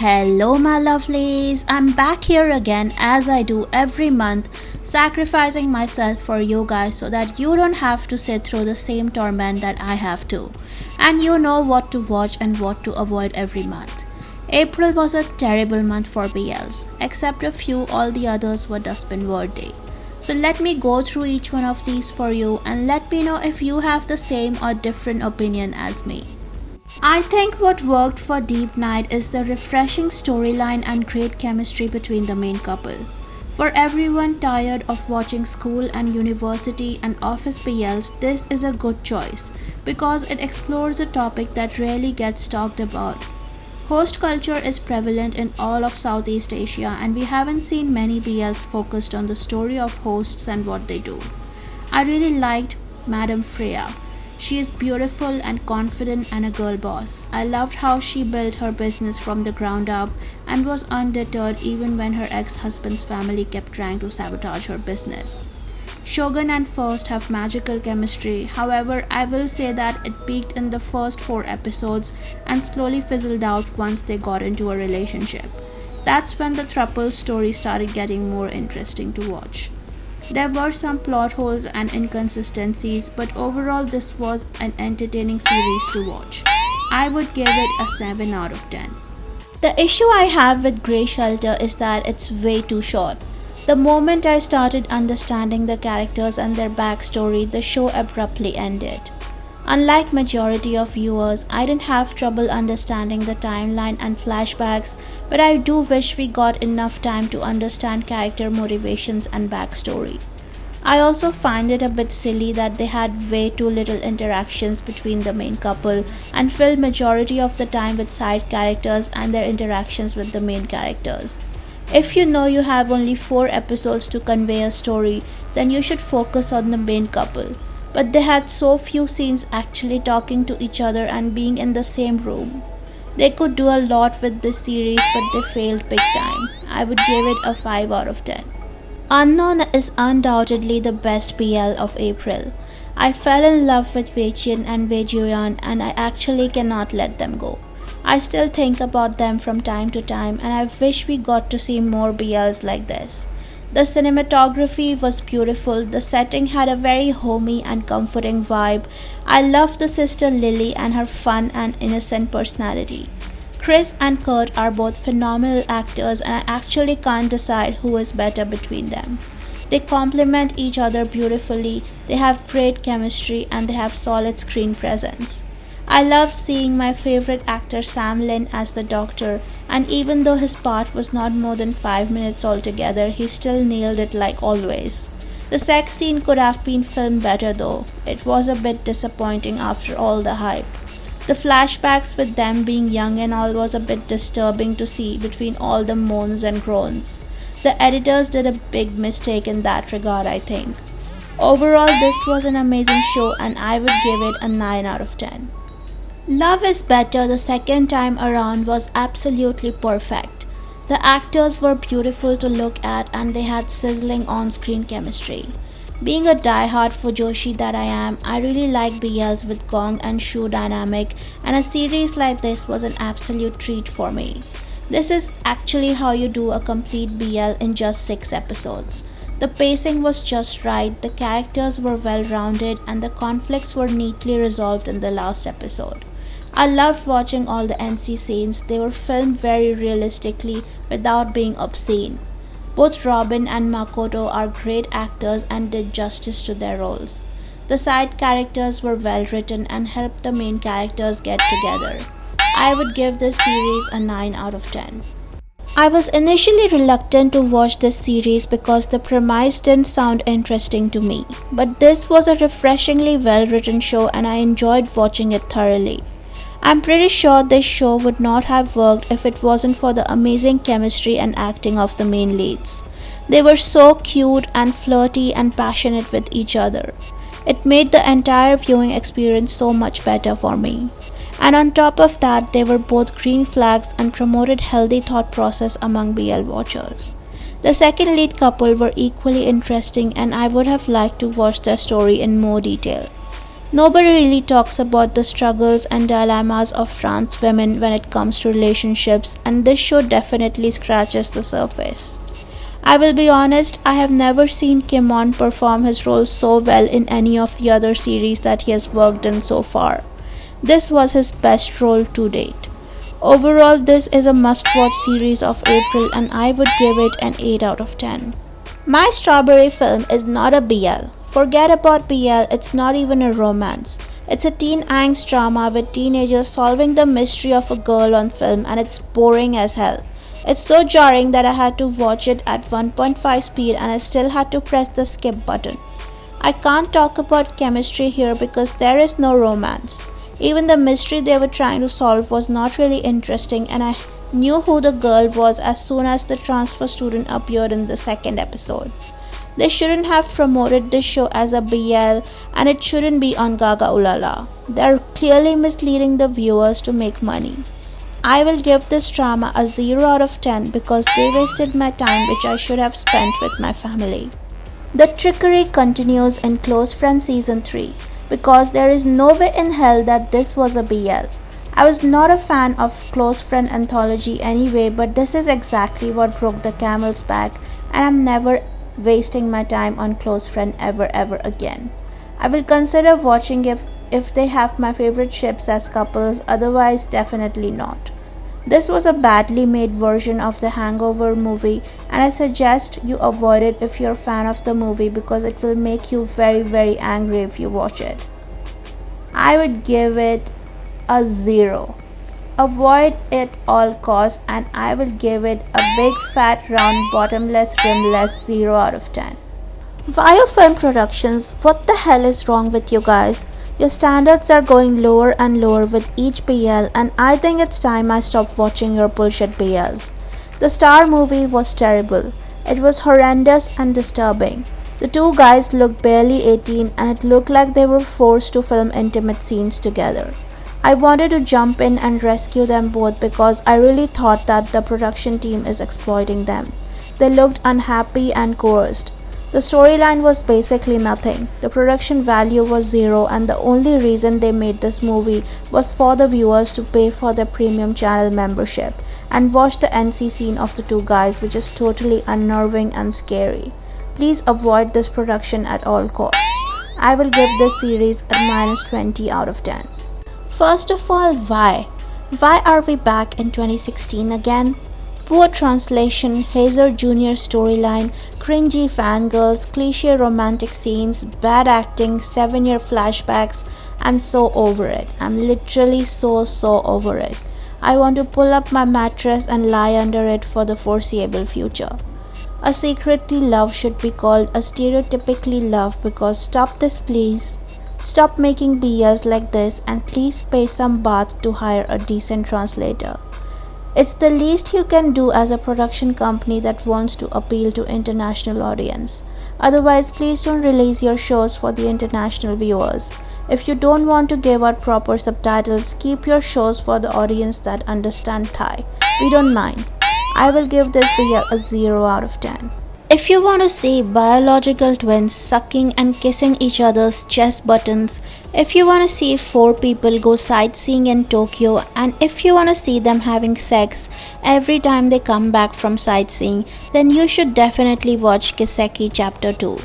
Hello, my lovelies. I'm back here again as I do every month, sacrificing myself for you guys so that you don't have to sit through the same torment that I have to. And you know what to watch and what to avoid every month. April was a terrible month for BLs, except a few, all the others were dustbin worthy. So let me go through each one of these for you and let me know if you have the same or different opinion as me. I think what worked for Deep Night is the refreshing storyline and great chemistry between the main couple. For everyone tired of watching school and university and office BLs, this is a good choice because it explores a topic that rarely gets talked about. Host culture is prevalent in all of Southeast Asia, and we haven't seen many BLs focused on the story of hosts and what they do. I really liked Madame Freya. She is beautiful and confident and a girl boss. I loved how she built her business from the ground up and was undeterred even when her ex-husband's family kept trying to sabotage her business. Shogun and First have magical chemistry, however, I will say that it peaked in the first 4 episodes and slowly fizzled out once they got into a relationship. That's when the throuple story started getting more interesting to watch. There were some plot holes and inconsistencies, but overall this was an entertaining series to watch. I would give it a 7 out of 10. The issue I have with Grey Shelter is that it's way too short. The moment I started understanding the characters and their backstory, the show abruptly ended. Unlike majority of viewers, I didn't have trouble understanding the timeline and flashbacks, but I do wish we got enough time to understand character motivations and backstory. I also find it a bit silly that they had way too little interactions between the main couple and filled majority of the time with side characters and their interactions with the main characters. If you know you have only 4 episodes to convey a story, then you should focus on the main couple. But they had so few scenes actually talking to each other and being in the same room. They could do a lot with this series, but they failed big time. I would give it a 5 out of 10. Unknown is undoubtedly the best BL of April. I fell in love with Wei Chin and Wei Juyan, and I actually cannot let them go. I still think about them from time to time, and I wish we got to see more BLs like this. The cinematography was beautiful, the setting had a very homey and comforting vibe. I loved the sister Lily and her fun and innocent personality. Chris and Kurt are both phenomenal actors, and I actually can't decide who is better between them. They complement each other beautifully, they have great chemistry, and they have solid screen presence. I loved seeing my favorite actor Sam Lin as the Doctor, and even though his part was not more than 5 minutes altogether, he still nailed it like always. The sex scene could have been filmed better though. It was a bit disappointing after all the hype. The flashbacks with them being young and all was a bit disturbing to see between all the moans and groans. The editors did a big mistake in that regard, I think. Overall, this was an amazing show and I would give it a 9 out of 10. Love is Better the second time around was absolutely perfect. The actors were beautiful to look at and they had sizzling on-screen chemistry. Being a diehard for Joshi that I am, I really like BLs with Gong and Shu dynamic, and a series like this was an absolute treat for me. This is actually how you do a complete BL in just 6 episodes. The pacing was just right, the characters were well rounded, and the conflicts were neatly resolved in the last episode. I loved watching all the NC scenes. They were filmed very realistically without being obscene. Both Robin and Makoto are great actors and did justice to their roles. The side characters were well written and helped the main characters get together. I would give this series a 9 out of 10. I was initially reluctant to watch this series because the premise didn't sound interesting to me, but this was a refreshingly well written show and I enjoyed watching it thoroughly. I'm pretty sure this show would not have worked if it wasn't for the amazing chemistry and acting of the main leads. They were so cute and flirty and passionate with each other. It made the entire viewing experience so much better for me. And on top of that, they were both green flags and promoted healthy thought process among BL watchers. The second lead couple were equally interesting and I would have liked to watch their story in more detail. Nobody really talks about the struggles and dilemmas of trans women when it comes to relationships, and this show definitely scratches the surface. I will be honest, I have never seen Kimon perform his role so well in any of the other series that he has worked in so far. This was his best role to date. Overall, this is a must-watch series of April and I would give it an 8 out of 10. My Strawberry film is not a BL. Forget about BL, it's not even a romance. It's a teen angst drama with teenagers solving the mystery of a girl on film and it's boring as hell. It's so jarring that I had to watch it at 1.5 speed and I still had to press the skip button. I can't talk about chemistry here because there is no romance. Even the mystery they were trying to solve was not really interesting and I knew who the girl was as soon as the transfer student appeared in the second episode. They shouldn't have promoted this show as a BL and it shouldn't be on Gaga Ulala. They're clearly misleading the viewers to make money. I will give this drama a 0 out of 10 because they wasted my time which I should have spent with my family. The trickery continues in Close Friends Season 3 because there is no way in hell that this was a BL. I was not a fan of Close Friend Anthology anyway, but this is exactly what broke the camel's back and I'm never wasting my time on Close Friend ever again. I will consider watching if they have my favorite ships as couples, otherwise definitely not. This was a badly made version of the Hangover movie and I suggest you avoid it if you're a fan of the movie because it will make you very angry if you watch it. I would give it a 0. Avoid it all costs and I will give it a big fat round bottomless rimless 0 out of 10. Via Film Productions, what the hell is wrong with you guys? Your standards are going lower and lower with each BL and I think it's time I stop watching your bullshit BLs. The Star movie was terrible. It was horrendous and disturbing. The two guys looked barely 18 and it looked like they were forced to film intimate scenes together. I wanted to jump in and rescue them both because I really thought that the production team is exploiting them. They looked unhappy and coerced. The storyline was basically nothing. The production value was 0 and the only reason they made this movie was for the viewers to pay for their premium channel membership and watch the NC scene of the two guys, which is totally unnerving and scary. Please avoid this production at all costs. I will give this series a -20 out of 10. First of all, why? Why are we back in 2016 again? Poor translation, Hazer Jr. storyline, cringy fangirls, cliché romantic scenes, bad acting, 7-year flashbacks. I'm so over it. I'm literally so over it. I want to pull up my mattress and lie under it for the foreseeable future. A secretly love should be called a stereotypically love because stop this please. Stop making BS like this and please pay some baht to hire a decent translator. It's the least you can do as a production company that wants to appeal to international audience. Otherwise, please don't release your shows for the international viewers. If you don't want to give out proper subtitles, keep your shows for the audience that understand Thai. We don't mind. I will give this BL a 0 out of 10. If you want to see biological twins sucking and kissing each other's chest buttons, if you want to see 4 people go sightseeing in Tokyo, and if you want to see them having sex every time they come back from sightseeing, then you should definitely watch Kiseki Chapter 2.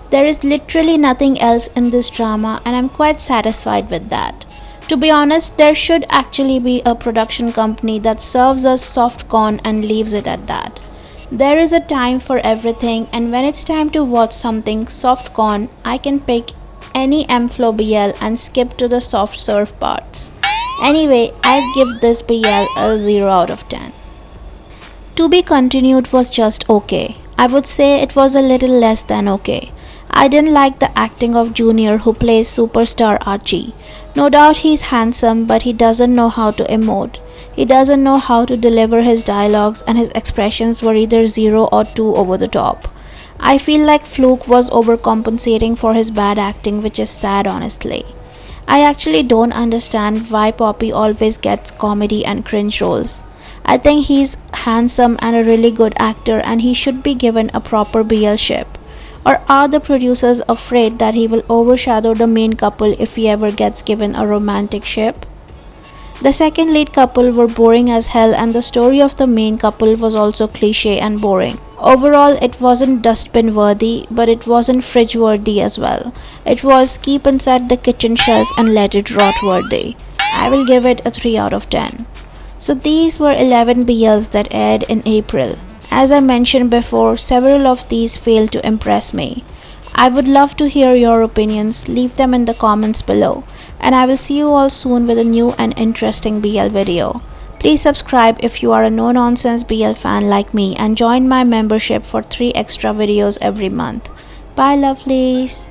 There is literally nothing else in this drama and I'm quite satisfied with that. To be honest, there should actually be a production company that serves us soft corn and leaves it at that. There is a time for everything and when it's time to watch something soft corn, I can pick any M-Flow BL and skip to the soft serve parts. Anyway, I give this BL a 0 out of 10. To Be Continued was just okay. I would say it was a little less than okay. I didn't like the acting of Junior who plays superstar Archie. No doubt he's handsome but he doesn't know how to emote. He doesn't know how to deliver his dialogues and his expressions were either 0 or 2 over the top. I feel like Fluke was overcompensating for his bad acting, which is sad honestly. I actually don't understand why Poppy always gets comedy and cringe roles. I think he's handsome and a really good actor and he should be given a proper BL ship. Or are the producers afraid that he will overshadow the main couple if he ever gets given a romantic ship? The second lead couple were boring as hell, and the story of the main couple was also cliche and boring. Overall, it wasn't dustbin worthy, but it wasn't fridge worthy as well. It was keep inside the kitchen shelf and let it rot worthy. I will give it a 3 out of 10. So these were 11 BLs that aired in April. As I mentioned before, several of these failed to impress me. I would love to hear your opinions, leave them in the comments below. And I will see you all soon with a new and interesting BL video. Please subscribe if you are a no-nonsense BL fan like me and join my membership for 3 extra videos every month. Bye lovelies.